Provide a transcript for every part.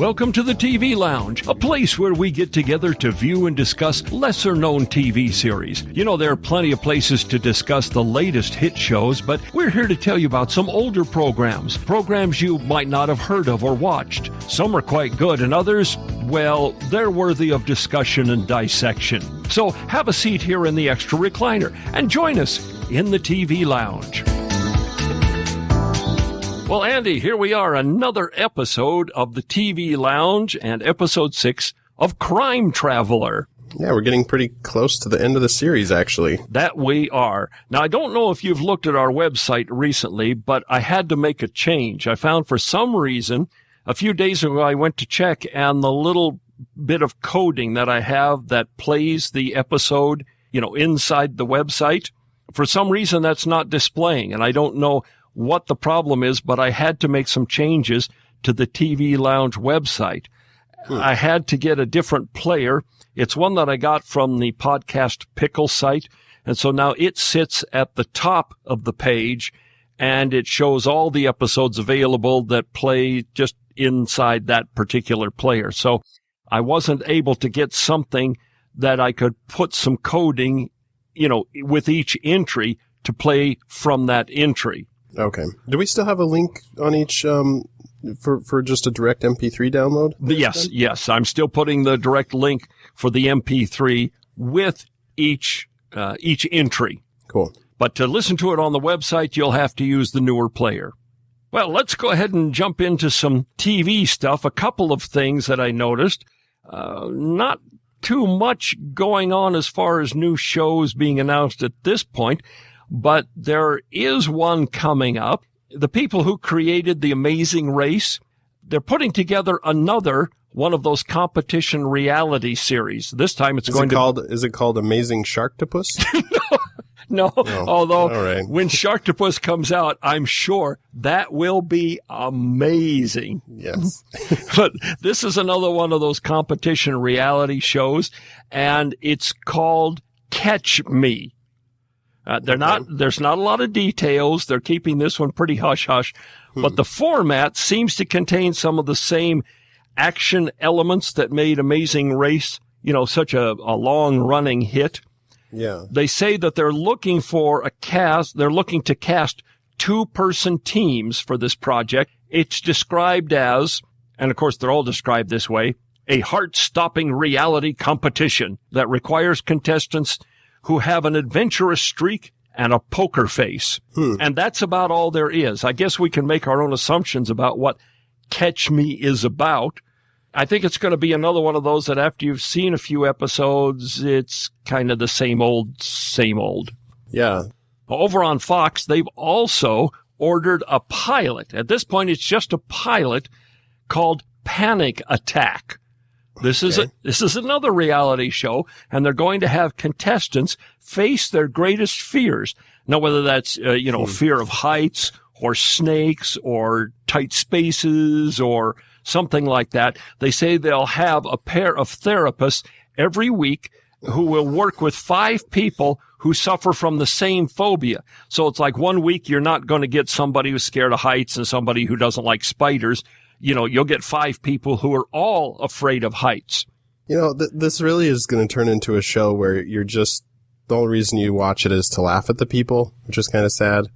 Welcome to the TV Lounge, a place where we get together to view and discuss lesser-known TV series. You know, there are plenty of places to discuss the latest hit shows, but we're here to tell you about some older programs you might not have heard of or watched. Some are quite good, and others, well, they're worthy of discussion and dissection. So have a seat here in the extra recliner and join us in the TV Lounge. Well, Andy, here we are, another episode of the TV Lounge and episode 6 of Crime Traveler. Yeah, we're getting pretty close to the end of the series, actually. That we are. Now, I don't know if you've looked at our website recently, but I had to make a change. I found for some reason, a few days ago, I went to check, and the little bit of coding that I have that plays the episode, inside the website, for some reason that's not displaying, and I don't know what the problem is, but I had to make some changes to the TV Lounge website. I had to get a different player. It's one that I got from the Podcast Pickle site, and so now it sits at the top of the page, and it shows all the episodes available that play just inside that particular player. So I wasn't able to get something that I could put some coding, with each entry to play from that entry. Okay. Do we still have a link on each for just a direct MP3 download? Yes. I'm still putting the direct link for the MP3 with each entry. Cool. But to listen to it on the website, you'll have to use the newer player. Well, let's go ahead and jump into some TV stuff. A couple of things that I noticed. Not too much going on as far as new shows being announced at this point, but there is one coming up. The people who created The Amazing Race, they're putting together another one of those competition reality series. This time it's Is it called Amazing Sharktopus? No. Oh, Although all right. When Sharktopus comes out, I'm sure that will be amazing. Yes. But this is another one of those competition reality shows, and it's called Catch Me. There's not a lot of details. They're keeping this one pretty hush-hush, but the format seems to contain some of the same action elements that made Amazing Race, such a long-running hit. Yeah. They say that they're looking for they're looking to cast 2-person teams for this project. It's described as, and of course they're all described this way, a heart-stopping reality competition that requires contestants who have an adventurous streak and a poker face. And that's about all there is. I guess we can make our own assumptions about what Catch Me is about. I think it's going to be another one of those that after you've seen a few episodes, it's kind of the same old. Yeah. Over on Fox, they've also ordered a pilot. At this point, it's just a pilot called Panic Attack. This is another reality show, and they're going to have contestants face their greatest fears. Now, whether that's, fear of heights or snakes or tight spaces or something like that, they say they'll have a pair of therapists every week who will work with 5 people who suffer from the same phobia. So it's like one week you're not going to get somebody who's scared of heights and somebody who doesn't like spiders. You'll get 5 people who are all afraid of heights. This really is going to turn into a show where the only reason you watch it is to laugh at the people, which is kind of sad.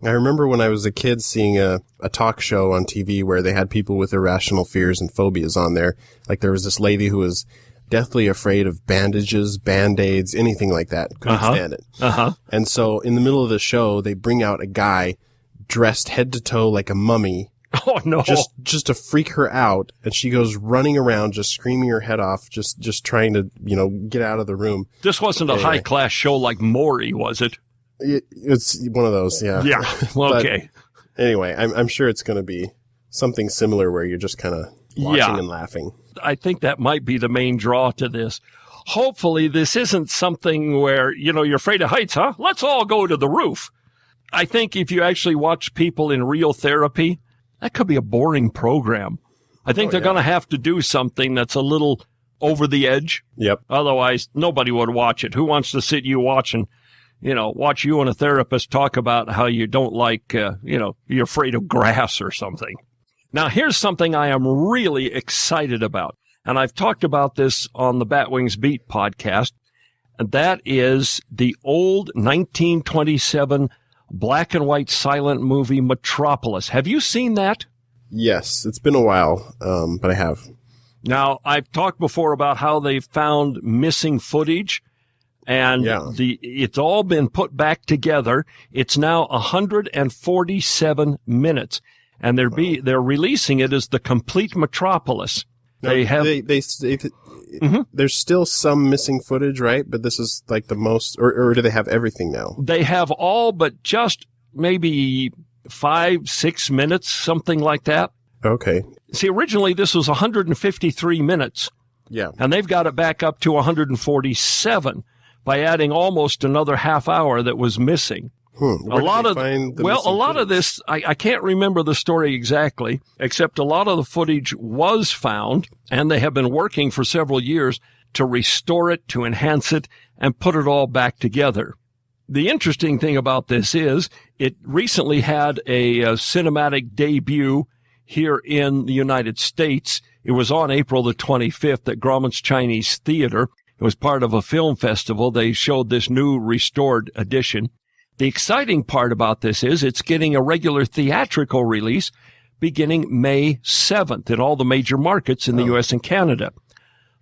I remember when I was a kid seeing a talk show on TV where they had people with irrational fears and phobias on there. Like there was this lady who was deathly afraid of bandages, Band-Aids, anything like that. Couldn't stand it. And so in the middle of the show, they bring out a guy dressed head to toe like a mummy. Oh, no. Just to freak her out. And she goes running around, just screaming her head off, just trying to, get out of the room. This wasn't a high-class show like Maury, was it? It's one of those, yeah. Yeah, well, okay. Anyway, I'm sure it's going to be something similar where you're just kind of watching and laughing. I think that might be the main draw to this. Hopefully, this isn't something where, you're afraid of heights, huh? Let's all go to the roof. I think if you actually watch people in real therapy, that could be a boring program. I think they're going to have to do something that's a little over the edge. Yep. Otherwise, nobody would watch it. Who wants to sit watch you and a therapist talk about how you don't like, you're afraid of grass or something? Now, here's something I am really excited about, and I've talked about this on the Batwings Beat podcast, and that is the old 1927 black and white silent movie Metropolis. Have you seen that? Yes, it's been a while, but I have. Now, I've talked before about how they found missing footage, and it's all been put back together. It's now 147 minutes, and they're releasing it as the complete Metropolis. Now, there's still some missing footage, right? But this is like the most, or do they have everything now? They have all but just maybe 5-6 minutes, something like that. Okay. See, originally this was 153 minutes. Yeah. And they've got it back up to 147 by adding almost another half hour that was missing. A lot of this, I can't remember the story exactly, except a lot of the footage was found, and they have been working for several years to restore it, to enhance it, and put it all back together. The interesting thing about this is it recently had a cinematic debut here in the United States. It was on April the 25th at Grauman's Chinese Theater. It was part of a film festival. They showed this new restored edition. The exciting part about this is it's getting a regular theatrical release beginning May 7th in all the major markets in the U.S. and Canada.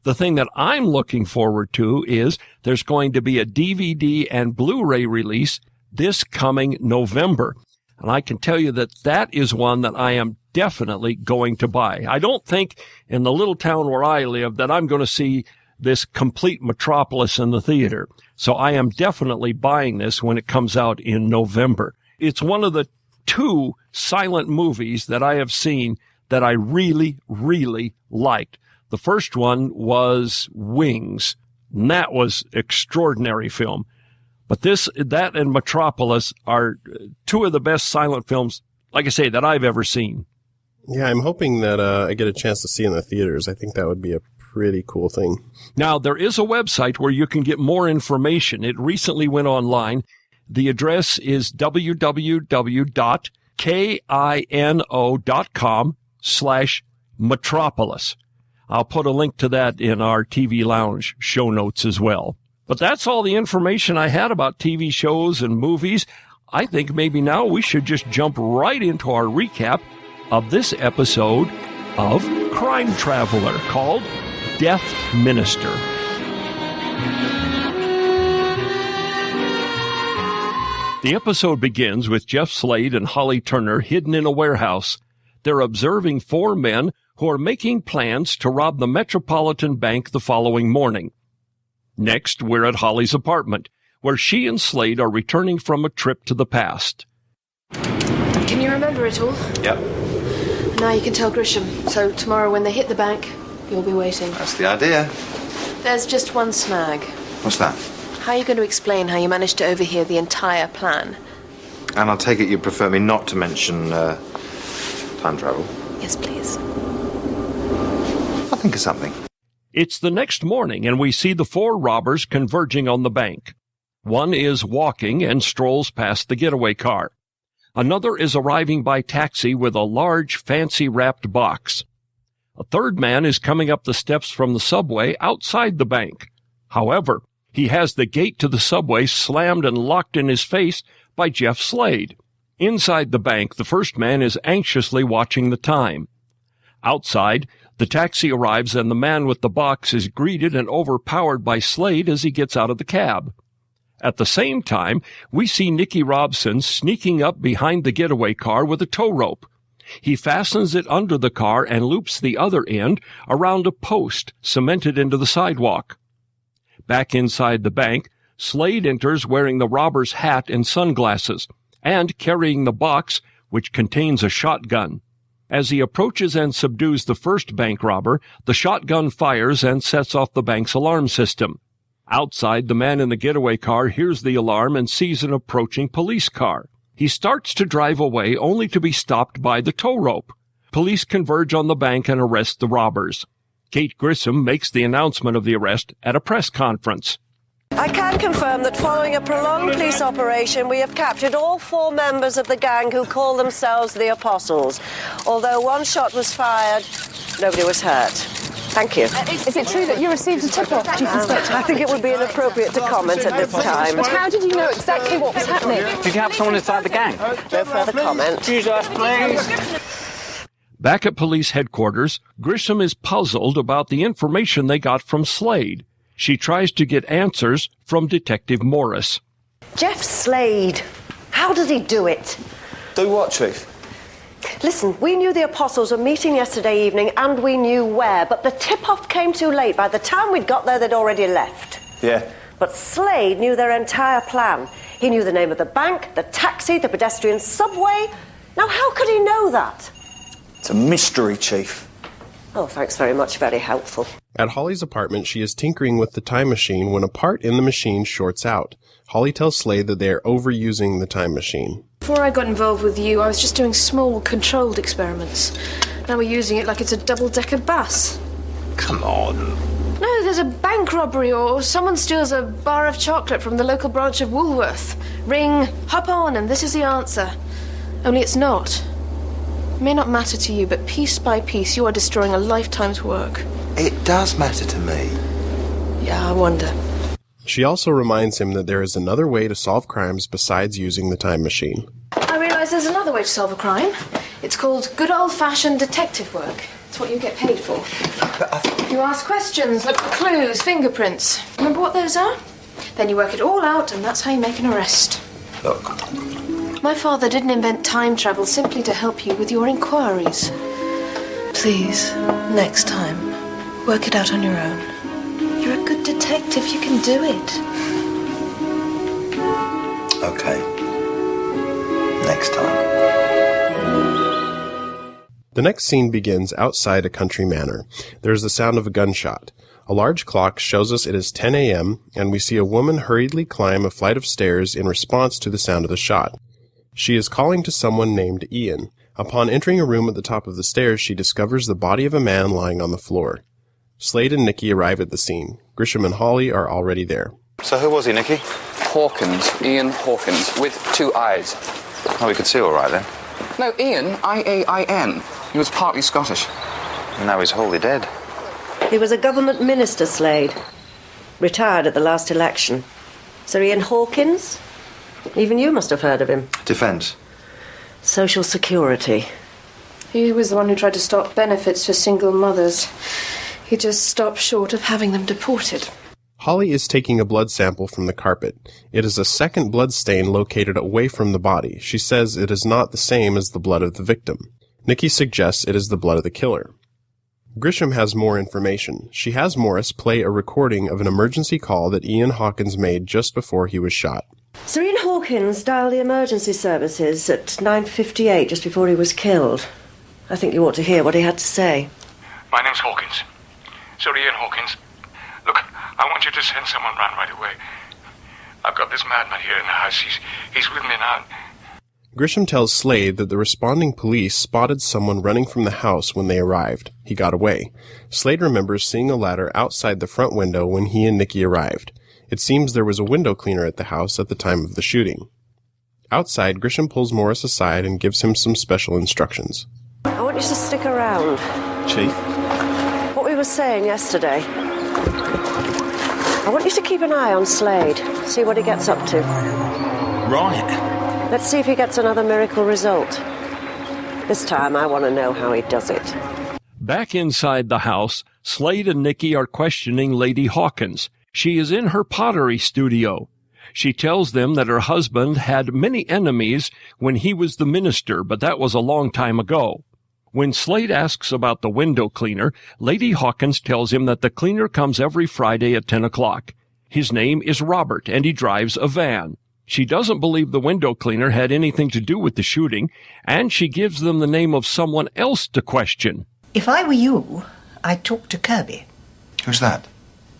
The thing that I'm looking forward to is there's going to be a DVD and Blu-ray release this coming November. And I can tell you that is one that I am definitely going to buy. I don't think in the little town where I live that I'm going to see this complete Metropolis in the theater. So I am definitely buying this when it comes out in November. It's one of the 2 silent movies that I have seen that I really, really liked. The first one was Wings, and that was extraordinary film. But that and Metropolis are 2 of the best silent films, like I say, that I've ever seen. Yeah, I'm hoping that I get a chance to see in the theaters. I think that would be a pretty cool thing. Now, there is a website where you can get more information. It recently went online. The address is www.kino.com/Metropolis. I'll put a link to that in our TV Lounge show notes as well. But that's all the information I had about TV shows and movies. I think maybe now we should just jump right into our recap of this episode of Crime Traveler called Death Minister. The episode begins with Jeff Slade and Holly Turner hidden in a warehouse. They're observing 4 men who are making plans to rob the Metropolitan Bank the following morning. Next, we're at Holly's apartment, where she and Slade are returning from a trip to the past. Can you remember it all? Yep. Now you can tell Grisham. So tomorrow when they hit the bank, you'll be waiting. That's the idea. There's just one snag. What's that? How are you going to explain how you managed to overhear the entire plan? And I'll take it you prefer me not to mention time travel. Yes, please. I'll think of something. It's the next morning, and we see the 4 robbers converging on the bank. One is walking and strolls past the getaway car. Another is arriving by taxi with a large, fancy-wrapped box. A third man is coming up the steps from the subway outside the bank. However, he has the gate to the subway slammed and locked in his face by Jeff Slade. Inside the bank, the first man is anxiously watching the time. Outside, the taxi arrives and the man with the box is greeted and overpowered by Slade as he gets out of the cab. At the same time, we see Nicky Robson sneaking up behind the getaway car with a tow rope. He fastens it under the car and loops the other end around a post cemented into the sidewalk. Back inside the bank, Slade enters wearing the robber's hat and sunglasses and carrying the box, which contains a shotgun. As he approaches and subdues the first bank robber, the shotgun fires and sets off the bank's alarm system. Outside, the man in the getaway car hears the alarm and sees an approaching police car. He starts to drive away only to be stopped by the tow rope. Police converge on the bank and arrest the robbers. Kate Grisham makes the announcement of the arrest at a press conference. I can confirm that following a prolonged police operation, we have captured all 4 members of the gang who call themselves the Apostles. Although one shot was fired, nobody was hurt. Thank you. Is it true that you received a tip-off, Chief Inspector? I think it would be inappropriate to comment at this time. But how did you know exactly what was happening? Did you have someone inside the gang? No further comment. Excuse us, please. Back at police headquarters, Grisham is puzzled about the information they got from Slade. She tries to get answers from Detective Morris. Jeff Slade. How does he do it? Do what, Chief? Listen, we knew the Apostles were meeting yesterday evening and we knew where, but the tip-off came too late. By the time we'd got there, they'd already left. Yeah. But Slade knew their entire plan. He knew the name of the bank, the taxi, the pedestrian subway. Now, how could he know that? It's a mystery, Chief. Oh, thanks very much. Very helpful. At Holly's apartment, she is tinkering with the time machine when a part in the machine shorts out. Holly tells Slade that they are overusing the time machine. Before I got involved with you, I was just doing small, controlled experiments. Now we're using it like it's a double-decker bus. Come on. No, there's a bank robbery or someone steals a bar of chocolate from the local branch of Woolworth. Ring, hop on, and this is the answer. Only it's not. It may not matter to you, but piece by piece you are destroying a lifetime's work. It does matter to me. Yeah, I wonder. She also reminds him that there is another way to solve crimes besides using the time machine. I realise there's another way to solve a crime. It's called good old-fashioned detective work. It's what you get paid for. You ask questions, look for clues, fingerprints. Remember what those are? Then you work it all out, and that's how you make an arrest. Look. My father didn't invent time travel simply to help you with your inquiries. Please, next time, work it out on your own. You're a good detective. You can do it. Okay. Next time. The next scene begins outside a country manor. There is the sound of a gunshot. A large clock shows us it is 10 a.m., and we see a woman hurriedly climb a flight of stairs in response to the sound of the shot. She is calling to someone named Ian. Upon entering a room at the top of the stairs, she discovers the body of a man lying on the floor. Slade and Nikki arrive at the scene. Grisham and Holly are already there. So who was he, Nicky? Hawkins, Ian Hawkins, with 2 I's. Oh, we could see all right then. No, Ian, I-A-I-N. He was partly Scottish. And now he's wholly dead. He was a government minister, Slade. Retired at the last election. Sir Ian Hawkins? Even you must have heard of him. Defence. Social Security. He was the one who tried to stop benefits for single mothers. He just stopped short of having them deported. Holly is taking a blood sample from the carpet. It is a second blood stain located away from the body. She says it is not the same as the blood of the victim. Nikki suggests it is the blood of the killer. Grisham has more information. She has Morris play a recording of an emergency call that Ian Hawkins made just before he was shot. Sir Ian Hawkins dialed the emergency services at 9:58, just before he was killed. I think you ought to hear what he had to say. My name's Hawkins. Sir Ian Hawkins. Look, I want you to send someone round right away. I've got this madman here in the house. He's with me now. Grisham tells Slade that the responding police spotted someone running from the house when they arrived. He got away. Slade remembers seeing a ladder outside the front window when he and Nikki arrived. It seems there was a window cleaner at the house at the time of the shooting. Outside, Grisham pulls Morris aside and gives him some special instructions. I want you to stick around. Chief? What we were saying yesterday. I want you to keep an eye on Slade. See what he gets up to. Right. Let's see if he gets another miracle result. This time I want to know how he does it. Back inside the house, Slade and Nikki are questioning Lady Hawkins. She is in her pottery studio. She tells them that her husband had many enemies when he was the minister, but that was a long time ago. When Slade asks about the window cleaner, Lady Hawkins tells him that the cleaner comes every Friday at 10 o'clock. His name is Robert, and he drives a van. She doesn't believe the window cleaner had anything to do with the shooting, and she gives them the name of someone else to question. If I were you, I'd talk to Kirby. Who's that?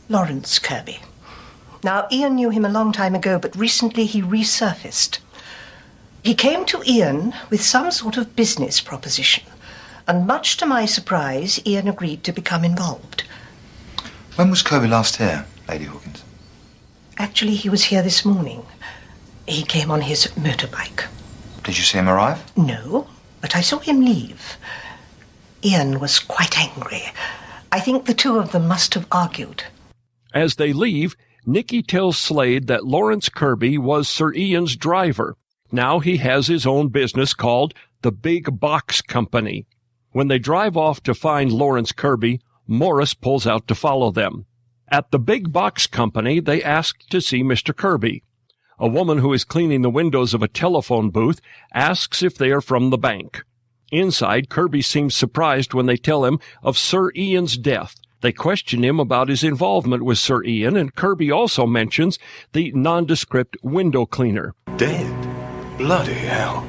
Lawrence Kirby. Now, Ian knew him a long time ago, but recently he resurfaced. He came to Ian with some sort of business proposition, and much to my surprise, Ian agreed to become involved. When was Kirby last here, Lady Hawkins? Actually, he was here this morning. He came on his motorbike. Did you see him arrive? No, but I saw him leave. Ian was quite angry. I think the two of them must have argued. As they leave, Nicky tells Slade that Lawrence Kirby was Sir Ian's driver. Now he has his own business called the Big Box Company. When they drive off to find Lawrence Kirby, Morris pulls out to follow them. At the Big Box Company, they ask to see Mr. Kirby. A woman who is cleaning the windows of a telephone booth asks if they are from the bank. Inside, Kirby seems surprised when they tell him of Sir Ian's death. They question him about his involvement with Sir Ian, and Kirby also mentions the nondescript window cleaner. Dead? Bloody hell.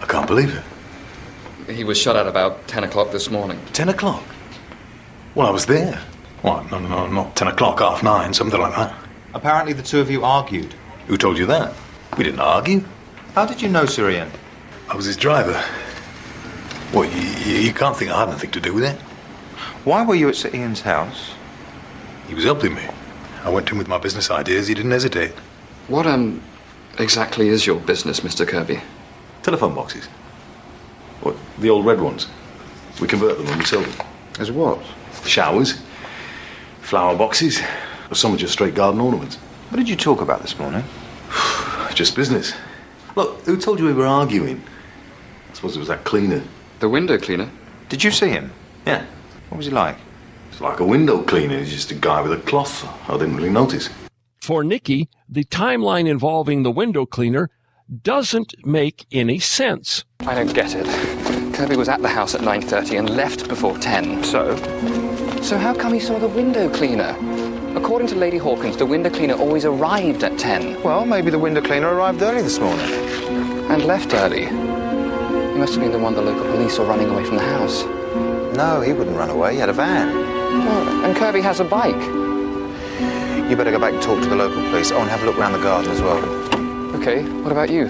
I can't believe it. He was shot at about 10 o'clock this morning. 10 o'clock? Well, I was there. What? No, not 10 o'clock, 9:30, something like that. Apparently the two of you argued. Who told you that? We didn't argue. How did you know Sir Ian? I was his driver. What, you can't think I had anything to do with it? Why were you at Sir Ian's house? He was helping me. I went to him with my business ideas. He didn't hesitate. What, exactly is your business, Mr. Kirby? Telephone boxes. What, the old red ones? We convert them and we sell them. As what? Showers, flower boxes, or some are just straight garden ornaments. What did you talk about this morning? Just business. Look, who told you we were arguing? I suppose it was that cleaner. The window cleaner? Did you see him? Yeah. What was he like? It's like a window cleaner. He's just a guy with a cloth. I didn't really notice. For Nicky, the timeline involving the window cleaner doesn't make any sense. I don't get it. Kirby was at the house at 9:30 and left before 10. So how come he saw the window cleaner? According to Lady Hawkins, the window cleaner always arrived at 10. Well, maybe the window cleaner arrived early this morning. And left early. He must have been the one the local police saw running away from the house. No, he wouldn't run away. He had a van. Oh, and Kirby has a bike. You better go back and talk to the local police. Oh, and have a look around the garden as well. Okay, what about you?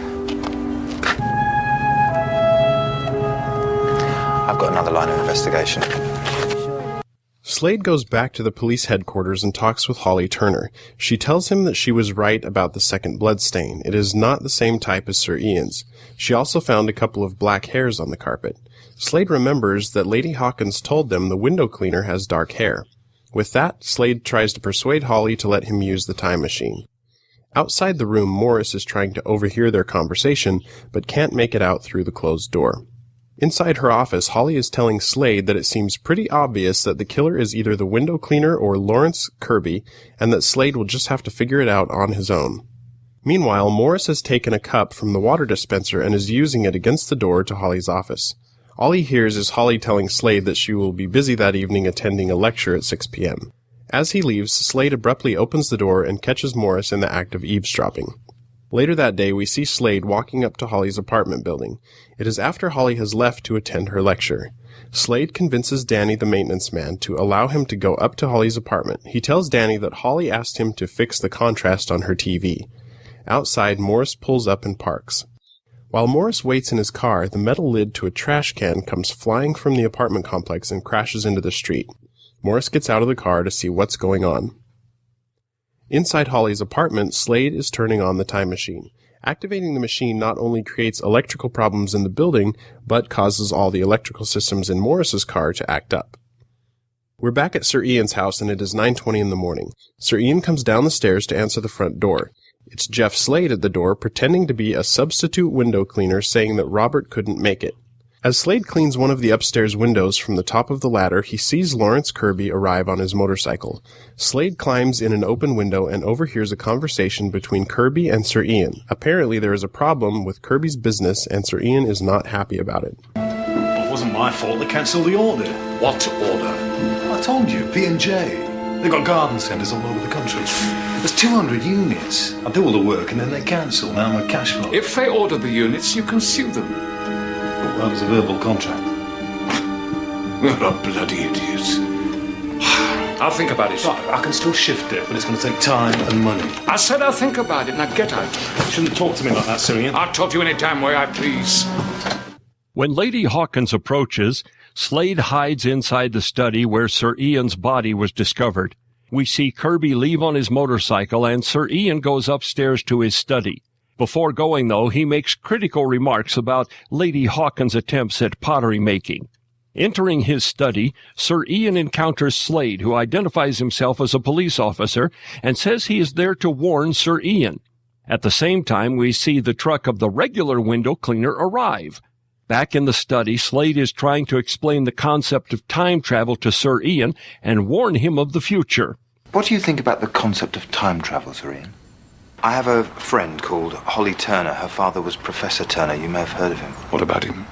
I've got another line of investigation. Slade goes back to the police headquarters and talks with Holly Turner. She tells him that she was right about the second bloodstain. It is not the same type as Sir Ian's. She also found a couple of black hairs on the carpet. Slade remembers that Lady Hawkins told them the window cleaner has dark hair. With that, Slade tries to persuade Holly to let him use the time machine. Outside the room, Morris is trying to overhear their conversation, but can't make it out through the closed door. Inside her office, Holly is telling Slade that it seems pretty obvious that the killer is either the window cleaner or Lawrence Kirby, and that Slade will just have to figure it out on his own. Meanwhile, Morris has taken a cup from the water dispenser and is using it against the door to Holly's office. All he hears is Holly telling Slade that she will be busy that evening attending a lecture at 6 p.m. As he leaves, Slade abruptly opens the door and catches Morris in the act of eavesdropping. Later that day, we see Slade walking up to Holly's apartment building. It is after Holly has left to attend her lecture. Slade convinces Danny, the maintenance man, to allow him to go up to Holly's apartment. He tells Danny that Holly asked him to fix the contrast on her TV. Outside, Morris pulls up and parks. While Morris waits in his car, the metal lid to a trash can comes flying from the apartment complex and crashes into the street. Morris gets out of the car to see what's going on. Inside Holly's apartment, Slade is turning on the time machine. Activating the machine not only creates electrical problems in the building, but causes all the electrical systems in Morris's car to act up. We're back at Sir Ian's house, and it is 9:20 in the morning. Sir Ian comes down the stairs to answer the front door. It's Jeff Slade at the door, pretending to be a substitute window cleaner, saying that Robert couldn't make it. As Slade cleans one of the upstairs windows from the top of the ladder, he sees Lawrence Kirby arrive on his motorcycle. Slade climbs in an open window and overhears a conversation between Kirby and Sir Ian. Apparently there is a problem with Kirby's business, and Sir Ian is not happy about it. It wasn't my fault. They cancelled the order. What order? I told you, P&J. They've got garden centres all over the country. There's 200 units. I do all the work and then they cancel. Now my cash flow. If they order the units, you can sue them. Well, there's a verbal contract. You're a bloody idiot. I'll think about it. Right, I can still shift it, but it's going to take time and money. I said I'll think about it. Now get out. You shouldn't talk to me like that, Sir Ian. I'll talk to you any damn way I please. When Lady Hawkins approaches, Slade hides inside the study where Sir Ian's body was discovered. We see Kirby leave on his motorcycle, and Sir Ian goes upstairs to his study. Before going, though, he makes critical remarks about Lady Hawkins' attempts at pottery making. Entering his study, Sir Ian encounters Slade, who identifies himself as a police officer and says he is there to warn Sir Ian. At the same time, we see the truck of the regular window cleaner arrive. Back in the study, Slade is trying to explain the concept of time travel to Sir Ian and warn him of the future. What do you think about the concept of time travel, Sir Ian? I have a friend called Holly Turner. Her father was Professor Turner. You may have heard of him. What about him?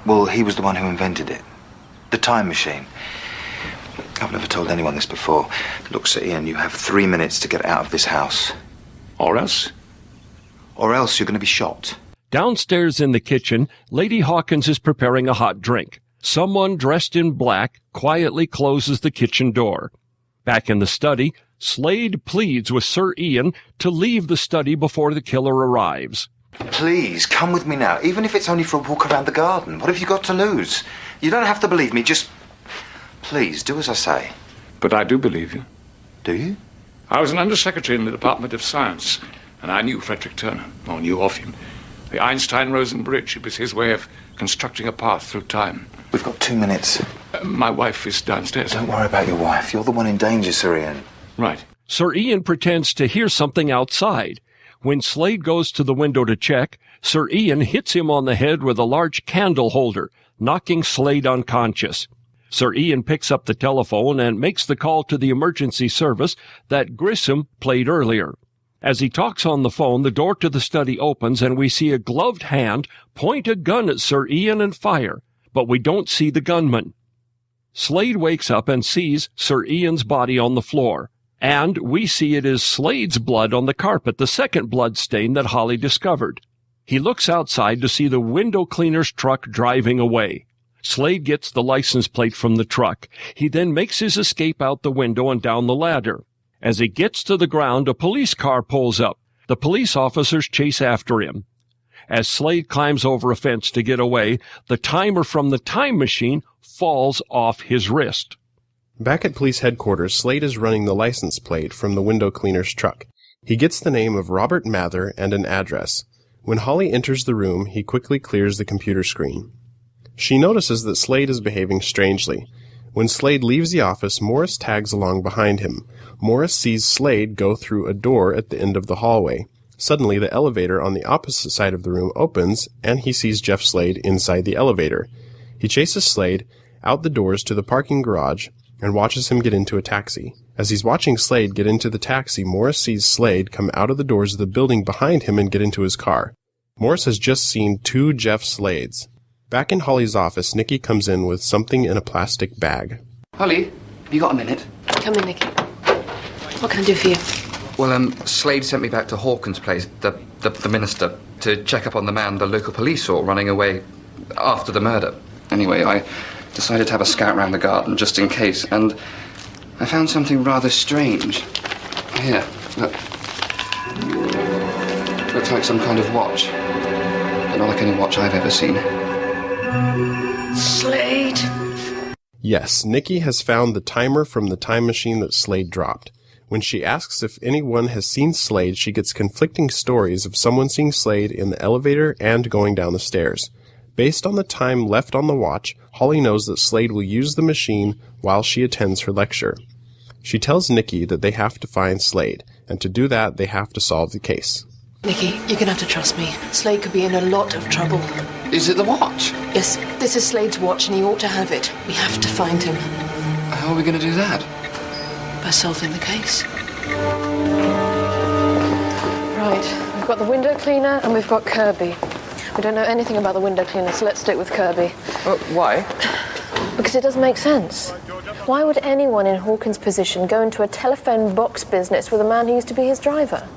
Well, he was the one who invented it. The time machine. I've never told anyone this before. Look, Sir Ian, you have 3 minutes to get out of this house. Or else? Or else you're going to be shot. Downstairs in the kitchen, Lady Hawkins is preparing a hot drink. Someone dressed in black quietly closes the kitchen door. Back in the study, Slade pleads with Sir Ian to leave the study before the killer arrives. Please, come with me now, even if it's only for a walk around the garden. What have you got to lose? You don't have to believe me, just... Please, do as I say. But I do believe you. Do you? I was an undersecretary in the Department of Science, and I knew Frederick Turner, or knew of him. The Einstein-Rosen bridge, it was his way of constructing a path through time. We've got 2 minutes. My wife is downstairs. Don't worry about your wife. You're the one in danger, Sir Ian. Right. Sir Ian pretends to hear something outside. When Slade goes to the window to check, Sir Ian hits him on the head with a large candle holder, knocking Slade unconscious. Sir Ian picks up the telephone and makes the call to the emergency service that Grisham played earlier. As he talks on the phone, the door to the study opens and we see a gloved hand point a gun at Sir Ian and fire, but we don't see the gunman. Slade wakes up and sees Sir Ian's body on the floor. And we see it is Slade's blood on the carpet, the second blood stain that Holly discovered. He looks outside to see the window cleaner's truck driving away. Slade gets the license plate from the truck. He then makes his escape out the window and down the ladder. As he gets to the ground, a police car pulls up. The police officers chase after him. As Slade climbs over a fence to get away, the timer from the time machine falls off his wrist. Back at police headquarters, Slade is running the license plate from the window cleaner's truck. He gets the name of Robert Mather and an address. When Holly enters the room, he quickly clears the computer screen. She notices that Slade is behaving strangely. When Slade leaves the office, Morris tags along behind him. Morris sees Slade go through a door at the end of the hallway. Suddenly, the elevator on the opposite side of the room opens, and he sees Jeff Slade inside the elevator. He chases Slade out the doors to the parking garage and watches him get into a taxi. As he's watching Slade get into the taxi, Morris sees Slade come out of the doors of the building behind him and get into his car. Morris has just seen 2 Jeff Slades. Back in Holly's office, Nikki comes in with something in a plastic bag. Holly, have you got a minute? Come in, Nicky. What can I do for you? Well, Slade sent me back to Hawkins' place, the minister, to check up on the man the local police saw running away after the murder. Anyway, I decided to have a scout round the garden just in case, and I found something rather strange. Here, look. Looks like some kind of watch, but not like any watch I've ever seen. Slade! Yes, Nikki has found the timer from the time machine that Slade dropped. When she asks if anyone has seen Slade, she gets conflicting stories of someone seeing Slade in the elevator and going down the stairs. Based on the time left on the watch, Holly knows that Slade will use the machine while she attends her lecture. She tells Nikki that they have to find Slade, and to do that, they have to solve the case. Nikki, you're gonna have to trust me. Slade could be in a lot of trouble. Is it the watch? Yes, this is Slade's watch and he ought to have it. We have to find him. How are we going to do that? By solving the case. Right, we've got the window cleaner and we've got Kirby. We don't know anything about the window cleaner, so let's stick with Kirby. Why? Because it doesn't make sense. Why would anyone in Hawkins' position go into a telephone box business with a man who used to be his driver?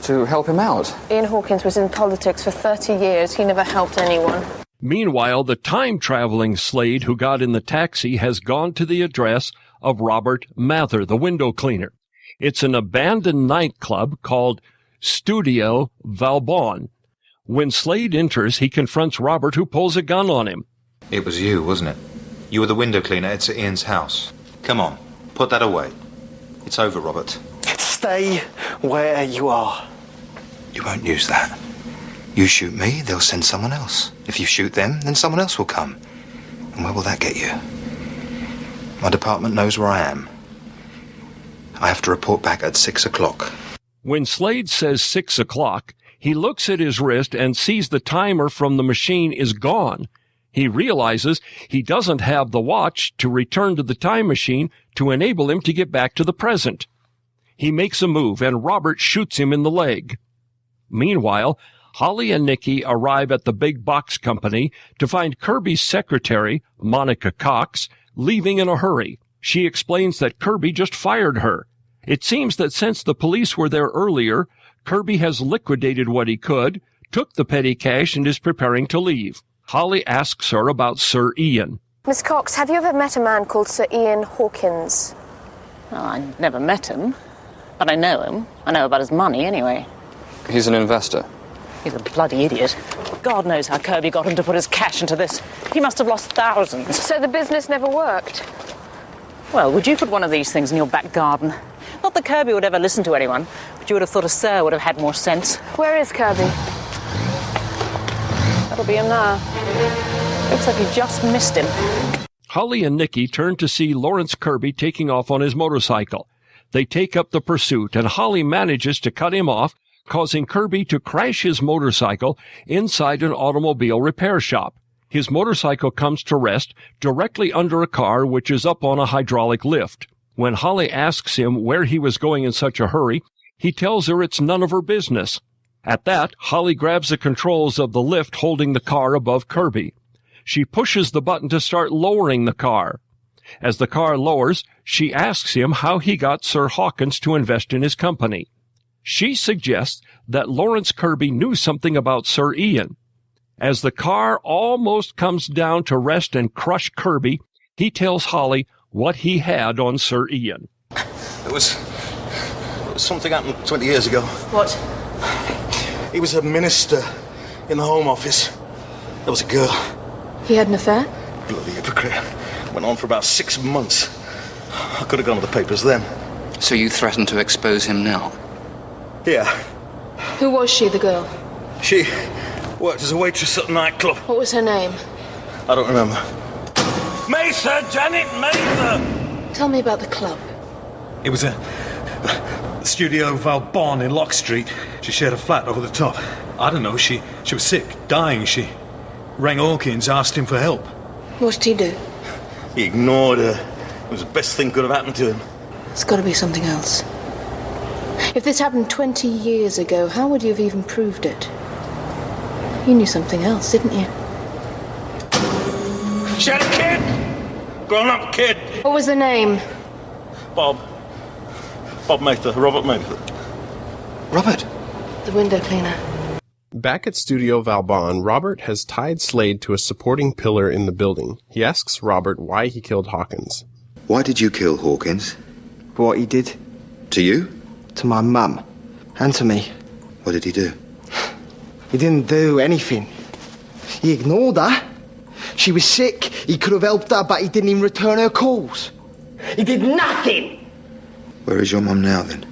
To help him out. Ian Hawkins was in politics for 30 years. He never helped anyone. Meanwhile, the time-traveling Slade who got in the taxi has gone to the address of Robert Mather, the window cleaner. It's an abandoned nightclub called Studio Valbonne. When Slade enters, he confronts Robert, who pulls a gun on him. It was you, wasn't it? You were the window cleaner at Sir Ian's house. Come on, put that away. It's over, Robert. Stay where you are. You won't use that. You shoot me, they'll send someone else. If you shoot them, then someone else will come. And where will that get you? My department knows where I am. I have to report back at 6 o'clock. When Slade says 6 o'clock, he looks at his wrist and sees the timer from the machine is gone. He realizes he doesn't have the watch to return to the time machine to enable him to get back to the present. He makes a move, and Robert shoots him in the leg. Meanwhile, Holly and Nicky arrive at the big box company to find Kirby's secretary, Monica Cox, leaving in a hurry. She explains that Kirby just fired her. It seems that since the police were there earlier, Kirby has liquidated what he could, took the petty cash, and is preparing to leave. Holly asks her about Sir Ian. Miss Cox, have you ever met a man called Sir Ian Hawkins? Well, I never met him, but I know him. I know about his money, anyway. He's an investor. He's a bloody idiot. God knows how Kirby got him to put his cash into this. He must have lost thousands. So the business never worked? Well, would you put one of these things in your back garden? Not that Kirby would ever listen to anyone, but you would have thought a sir would have had more sense. Where is Kirby? That'll be him now. Looks like you just missed him. Holly and Nicky turn to see Lawrence Kirby taking off on his motorcycle. They take up the pursuit, and Holly manages to cut him off, causing Kirby to crash his motorcycle inside an automobile repair shop. His motorcycle comes to rest directly under a car which is up on a hydraulic lift. When Holly asks him where he was going in such a hurry, he tells her it's none of her business. At that, Holly grabs the controls of the lift holding the car above Kirby. She pushes the button to start lowering the car. As the car lowers, she asks him how he got Sir Hawkins to invest in his company. She suggests that Lawrence Kirby knew something about Sir Ian. As the car almost comes down to rest and crush Kirby, he tells Holly what he had on Sir Ian. It was something happened 20 years ago. What? He was a minister in the Home Office. There was a girl. He had an affair? Bloody hypocrite. Went on for about 6 months. I could have gone to the papers then. So you threaten to expose him now? Yeah. Who was she, the girl? She worked as a waitress at a nightclub. What was her name? I don't remember. Mather! Janet Mather! Tell me about the club. It was a Studio Valbonne in Lock Street. She shared a flat over the top. I don't know, she was sick, dying. She rang Hawkins, asked him for help. What did he do? He ignored her. It was the best thing could have happened to him. It's got to be something else. If this happened 20 years ago, how would you have even proved it? You knew something else, didn't you? She had a kid! Grown-up kid! What was the name? Bob Mather. Robert Mather. Robert? The window cleaner. Back at Studio Valbonne, Robert has tied Slade to a supporting pillar in the building. He asks Robert why he killed Hawkins. Why did you kill Hawkins? For what he did. To you? To my mum. And to me. What did he do? He didn't do anything. He ignored her. She was sick. He could have helped her, but he didn't even return her calls. He did nothing! Where is your mum now, then?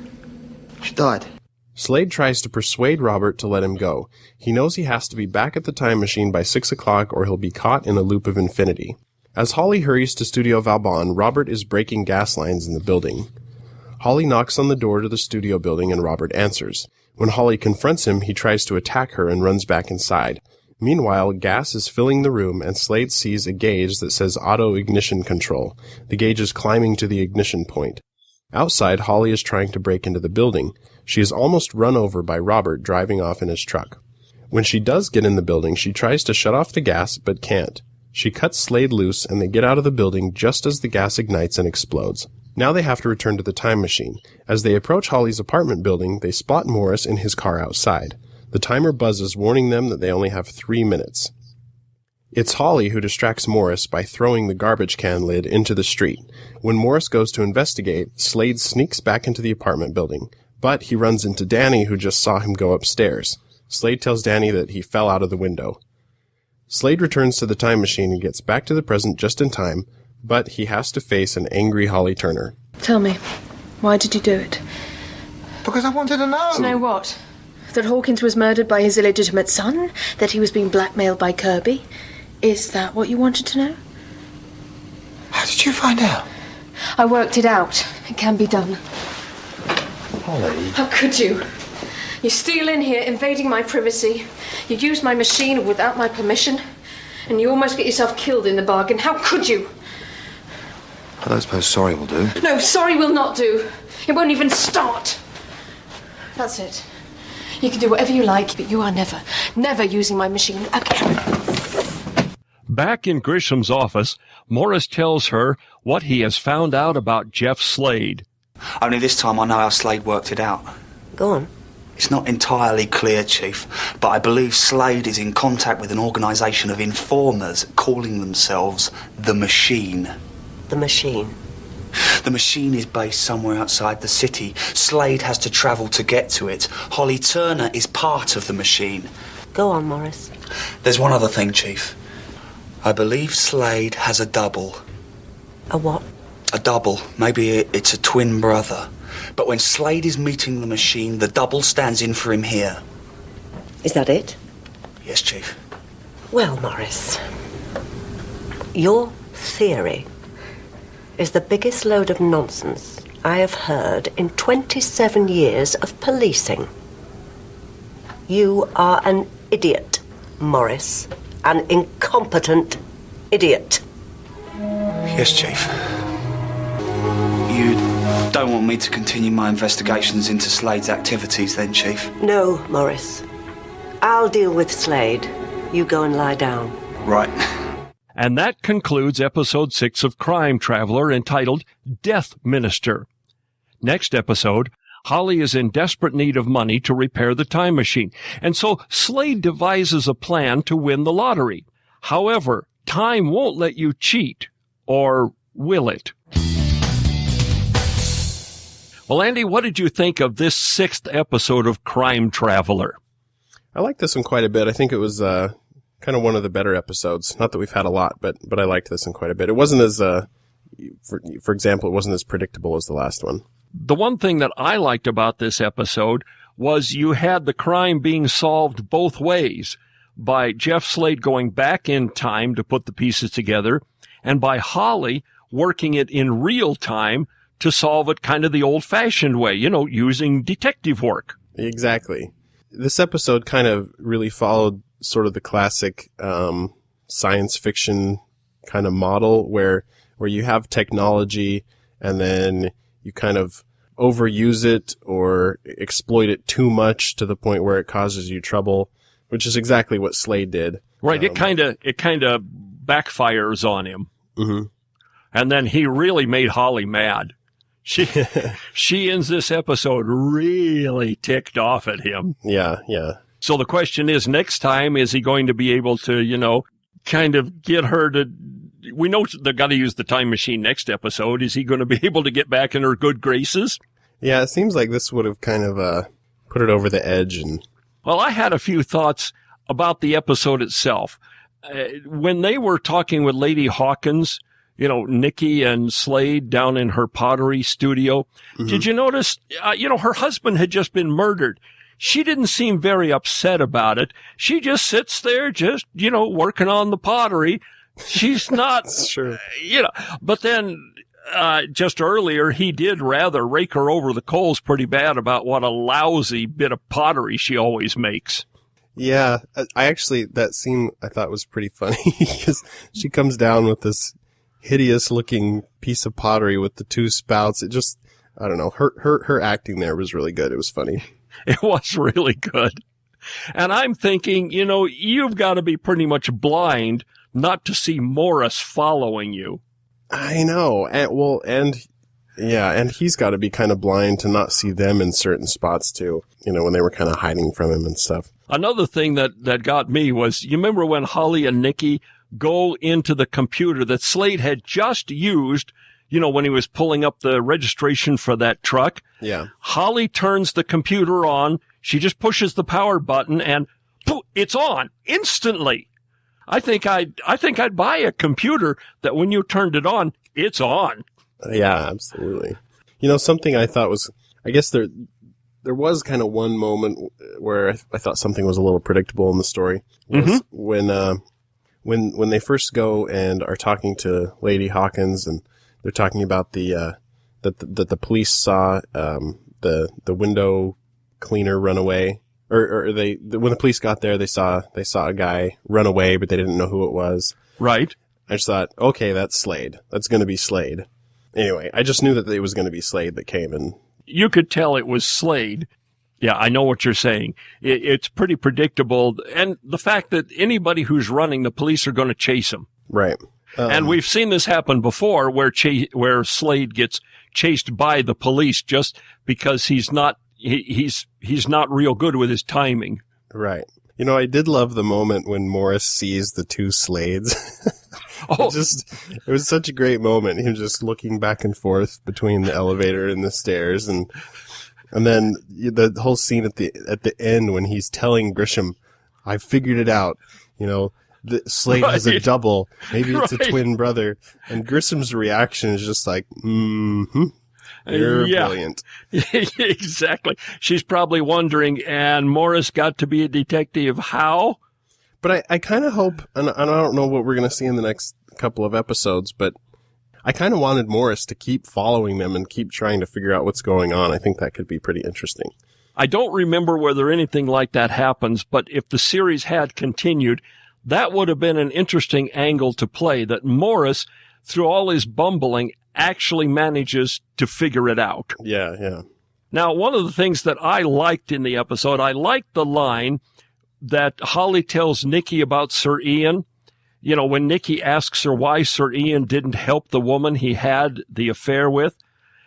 She died. Slade tries to persuade Robert to let him go. He knows he has to be back at the time machine by 6 o'clock or he'll be caught in a loop of infinity. As Holly hurries to Studio Valbonne, Robert is breaking gas lines in the building. Holly knocks on the door to the studio building and Robert answers. When Holly confronts him, he tries to attack her and runs back inside. Meanwhile, gas is filling the room and Slade sees a gauge that says auto ignition control. The gauge is climbing to the ignition point. Outside, Holly is trying to break into the building. She is almost run over by Robert driving off in his truck. When she does get in the building, she tries to shut off the gas, but can't. She cuts Slade loose, and they get out of the building just as the gas ignites and explodes. Now they have to return to the time machine. As they approach Holly's apartment building, they spot Morris in his car outside. The timer buzzes, warning them that they only have 3 minutes. It's Holly who distracts Morris by throwing the garbage can lid into the street. When Morris goes to investigate, Slade sneaks back into the apartment building. But he runs into Danny, who just saw him go upstairs. Slade tells Danny that he fell out of the window. Slade returns to the time machine and gets back to the present just in time, but he has to face an angry Holly Turner. Tell me, Why did you do it? Because I wanted to know. To know what? That Hawkins was murdered by his illegitimate son? That he was being blackmailed by Kirby? Is that what you wanted to know? How did you find out? I worked it out. It can be done. Holly. How could you? You steal in here, invading my privacy. You use my machine without my permission. And you almost get yourself killed in the bargain. How could you? I don't suppose sorry will do. No, sorry will not do. It won't even start. That's it. You can do whatever you like, but you are never using my machine again. Back in Grisham's office, Morris tells her what he has found out about Jeff Slade. Only this time I know how Slade worked it out. Go on. It's not entirely clear, Chief, but I believe Slade is in contact with an organisation of informers calling themselves The Machine. The Machine? The Machine is based somewhere outside the city. Slade has to travel to get to it. Holly Turner is part of The Machine. Go on, Morris. There's one other thing, Chief. I believe Slade has a double. A what? A double. Maybe it's a twin brother. But when Slade is meeting the Machine, the double stands in for him here. Is that it? Yes, Chief. Well, Morris, your theory is the biggest load of nonsense I have heard in 27 years of policing. You are an idiot, Morris. An incompetent idiot. Yes, Chief. You don't want me to continue my investigations into Slade's activities then, Chief? No, Morris. I'll deal with Slade. You go and lie down. Right. And that concludes episode 6 of Crime Traveler, entitled Death Minister. Next episode, Holly is in desperate need of money to repair the time machine, and so Slade devises a plan to win the lottery. However, time won't let you cheat, or will it? Well, Andy, what did you think of this 6th episode of Crime Traveler? I like this one quite a bit. I think it was kind of one of the better episodes. Not that we've had a lot, but I liked this one quite a bit. It wasn't as, for example, it wasn't as predictable as the last one. The one thing that I liked about this episode was you had the crime being solved both ways, by Jeff Slade going back in time to put the pieces together, and by Holly working it in real time to solve it kind of the old-fashioned way, using detective work. Exactly. This episode kind of really followed sort of the classic science fiction kind of model where you have technology and then you kind of overuse it or exploit it too much to the point where it causes you trouble, which is exactly what Slade did. Right. It kind of backfires on him. Mm-hmm. And then he really made Holly mad. She ends this episode really ticked off at him. Yeah. So the question is, next time, is he going to be able to, kind of get her to... We know they've got to use the time machine next episode. Is he going to be able to get back in her good graces? Yeah, it seems like this would have kind of put it over the edge. Well, I had a few thoughts about the episode itself. When they were talking with Lady Hawkins, Nikki and Slade down in her pottery studio, mm-hmm. Did you notice, her husband had just been murdered. She didn't seem very upset about it. She just sits there working on the pottery. She's not, sure. But then, just earlier, he did rather rake her over the coals pretty bad about what a lousy bit of pottery she always makes. Yeah, that scene I thought was pretty funny because she comes down with this hideous looking piece of pottery with the two spouts. It just, I don't know, her acting there was really good. It was funny. It was really good. And I'm thinking, you've got to be pretty much blind not to see Morris following you. I know. And he's got to be kind of blind to not see them in certain spots too, when they were kind of hiding from him and stuff. Another thing that got me was, you remember when Holly and Nikki go into the computer that Slade had just used, when he was pulling up the registration for that truck? Yeah. Holly turns the computer on. She just pushes the power button and poof, it's on instantly. I think I'd buy a computer that when you turned it on, it's on. Yeah, absolutely. Something I thought was, I guess there was kind of one moment where I thought something was a little predictable in the story. Was when they first go and are talking to Lady Hawkins, and they're talking about that the police saw the window cleaner run away, or when the police got there, they saw a guy run away, but they didn't know who it was. Right. I just thought, okay, that's Slade. That's going to be Slade. Anyway, I just knew that it was going to be Slade that came in. You could tell it was Slade. Yeah, I know what you're saying. It's pretty predictable. And the fact that anybody who's running, the police are going to chase him. Right. And we've seen this happen before where Slade gets chased by the police just because he's not real good with his timing. Right. I did love the moment when Morris sees the two Slades. It was such a great moment. Him just looking back and forth between the elevator and the stairs, and then the whole scene at the end when he's telling Grisham, "I figured it out. Slade has a double. Maybe it's a twin brother." And Grisham's reaction is just like, You're brilliant. Exactly. She's probably wondering, and Morris got to be a detective how? But I kind of hope, and I don't know what we're going to see in the next couple of episodes, but I kind of wanted Morris to keep following them and keep trying to figure out what's going on. I think that could be pretty interesting. I don't remember whether anything like that happens, but if the series had continued, that would have been an interesting angle to play, that Morris, through all his bumbling, actually manages to figure it out. Yeah. Now, one of the things that I liked in the episode, I liked the line that Holly tells Nikki about Sir Ian. When Nikki asks her why Sir Ian didn't help the woman he had the affair with,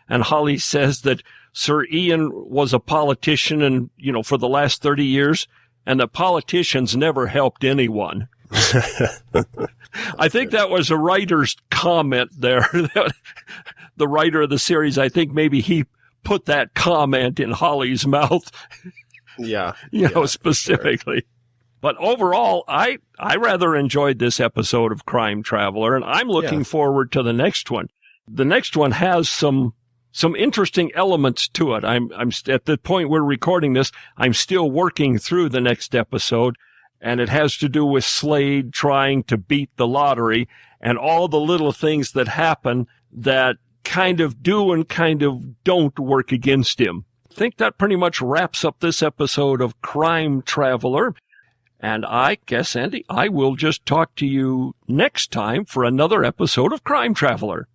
and Holly says that Sir Ian was a politician and, for the last 30 years, and that politicians never helped anyone. I think that was a writer's comment there. The writer of the series, I think maybe he put that comment in Holly's mouth. Yeah. Specifically. Sure. But overall, I rather enjoyed this episode of Crime Traveler, and I'm looking forward to the next one. The next one has some interesting elements to it. I'm at the point we're recording this, I'm still working through the next episode, and it has to do with Slade trying to beat the lottery and all the little things that happen that kind of do and kind of don't work against him. I think that pretty much wraps up this episode of Crime Traveler. And I guess, Andy, I will just talk to you next time for another episode of Crime Traveler.